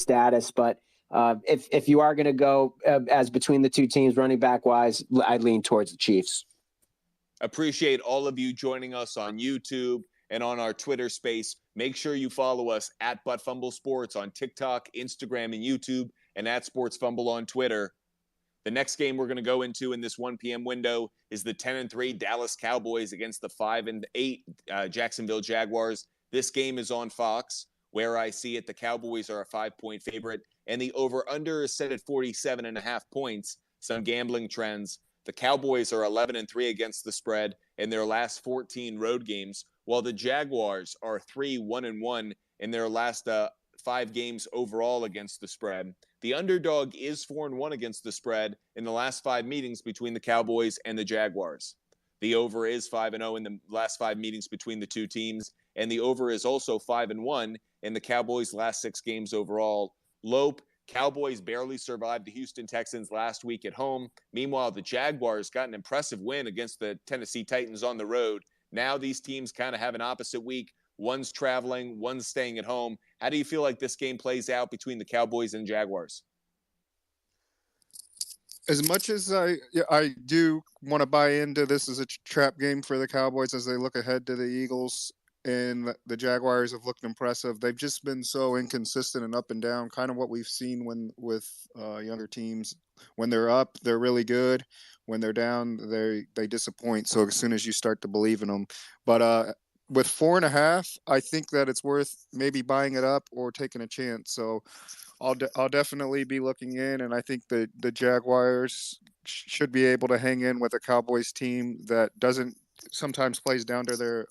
status. But if you are going to go as between the two teams running back wise, I'd lean towards the Chiefs. Appreciate all of you joining us on YouTube and on our Twitter space. Make sure you follow us at Fumble Sports on TikTok, Instagram, and YouTube, and at Sports Fumble on Twitter. The next game we're going to go into in this 1 p.m. window is the 10-3 Dallas Cowboys against the 5-8 Jacksonville Jaguars. This game is on Fox. Where I see it, the Cowboys are a 5-point favorite, and the over-under is set at 47.5 points. Some gambling trends. The Cowboys are 11-3 against the spread in their last 14 road games, while the Jaguars are 3-1-1 in their last 5 games overall against the spread. The underdog is 4-1 against the spread in the last 5 meetings between the Cowboys and the Jaguars. The over is 5-0 in the last 5 meetings between the two teams, and the over is also 5-1 in the Cowboys' last 6 games overall. Lope, Cowboys barely survived the Houston Texans last week at home. Meanwhile, the Jaguars got an impressive win against the Tennessee Titans on the road. Now these teams kind of have an opposite week. One's traveling, one's staying at home. How do you feel like this game plays out between the Cowboys and Jaguars? As much as I do want to buy into this as a trap game for the Cowboys as they look ahead to the Eagles, and the Jaguars have looked impressive. They've just been so inconsistent and up and down, kind of what we've seen with younger teams. When they're up, they're really good. When they're down, they disappoint. So as soon as you start to believe in them. But with 4.5, I think that it's worth maybe buying it up or taking a chance. So I'll definitely be looking in, and I think the Jaguars should be able to hang in with a Cowboys team that sometimes plays down to their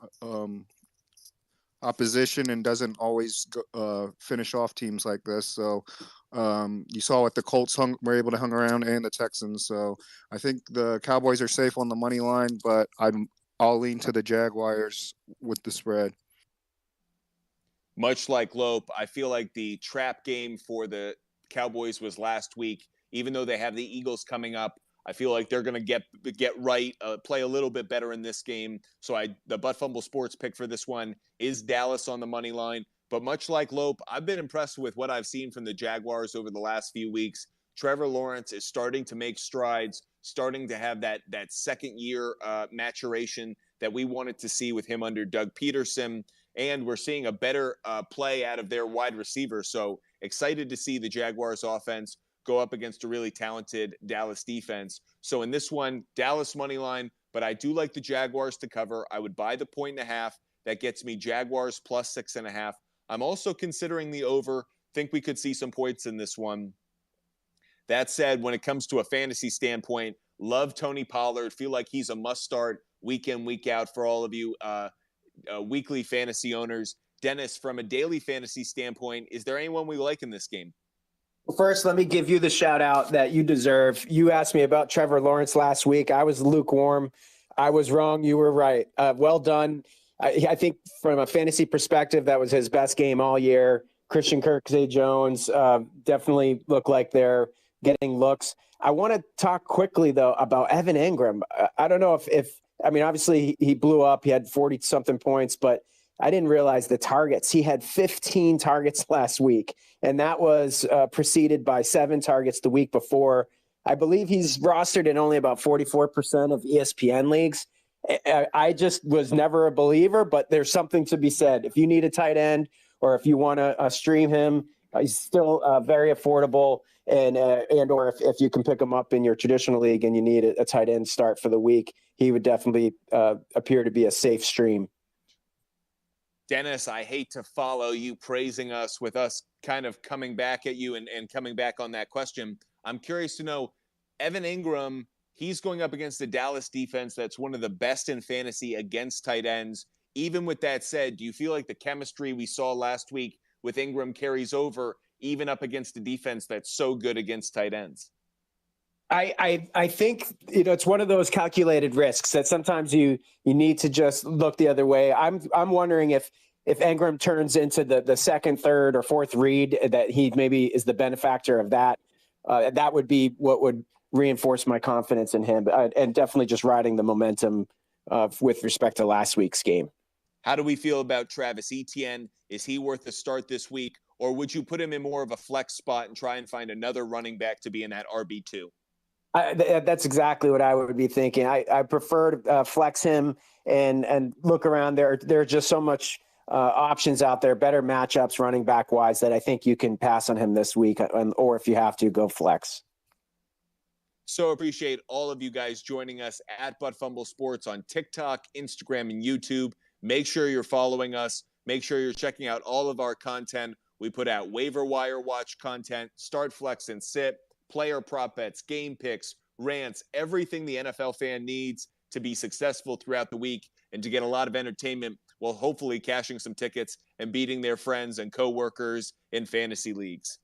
opposition and doesn't always finish off teams like this. So you saw what the Colts were able to hang around, and the Texans. So I think the Cowboys are safe on the money line, but I'll lean to the Jaguars with the spread. Much like Lope, I feel like the trap game for the Cowboys was last week. Even though they have the Eagles coming up, I feel like they're going to get right, play a little bit better in this game. So the Butt Fumble Sports pick for this one is Dallas on the money line. But much like Lope, I've been impressed with what I've seen from the Jaguars over the last few weeks. Trevor Lawrence is starting to make strides, starting to have that second year maturation that we wanted to see with him under Doug Peterson. And we're seeing a better play out of their wide receiver. So excited to see the Jaguars offense go up against a really talented Dallas defense. So in this one, Dallas money line, but I do like the Jaguars to cover. I would buy the 1.5. That gets me Jaguars plus 6.5. I'm also considering the over. Think we could see some points in this one. That said, when it comes to a fantasy standpoint, love Tony Pollard. Feel like he's a must start week in, week out for all of you weekly fantasy owners. Dennis, from a daily fantasy standpoint, is there anyone we like in this game? First, let me give you the shout out that you deserve. You asked me about Trevor Lawrence last week. I was lukewarm. I was wrong. You were right. Well done. I think from a fantasy perspective, that was his best game all year. Christian Kirk, Zay Jones definitely look like they're getting looks. I want to talk quickly, though, about Evan Ingram. I don't know if obviously he blew up. He had 40-something points, but I didn't realize the targets. He had 15 targets last week, and that was preceded by 7 targets the week before. I believe he's rostered in only about 44% of ESPN leagues. I just was never a believer, but there's something to be said. If you need a tight end or if you want to stream him, he's still very affordable. And or if you can pick him up in your traditional league and you need a tight end start for the week, he would definitely appear to be a safe stream. Dennis, I hate to follow you praising us with us kind of coming back at you and coming back on that question. I'm curious to know, Evan Ingram, he's going up against the Dallas defense that's one of the best in fantasy against tight ends. Even with that said, do you feel like the chemistry we saw last week with Ingram carries over even up against the defense that's so good against tight ends? I think, it's one of those calculated risks that sometimes you need to just look the other way. I'm wondering if Ingram turns into the second, third, or fourth read, that he maybe is the benefactor of that. That would be what would reinforce my confidence in him, and definitely just riding the momentum with respect to last week's game. How do we feel about Travis Etienne? Is he worth a start this week, or would you put him in more of a flex spot and try and find another running back to be in that RB2? That's exactly what I would be thinking. I prefer to flex him and look around there. There are just so much options out there, better matchups running back wise, that I think you can pass on him this week, or if you have to, go flex. So appreciate all of you guys joining us at Butt Fumble Sports on TikTok, Instagram, and YouTube. Make sure you're following us. Make sure you're checking out all of our content. We put out waiver wire watch content, start, flex, and sit, player prop bets, game picks, rants, everything the NFL fan needs to be successful throughout the week and to get a lot of entertainment while hopefully cashing some tickets and beating their friends and coworkers in fantasy leagues.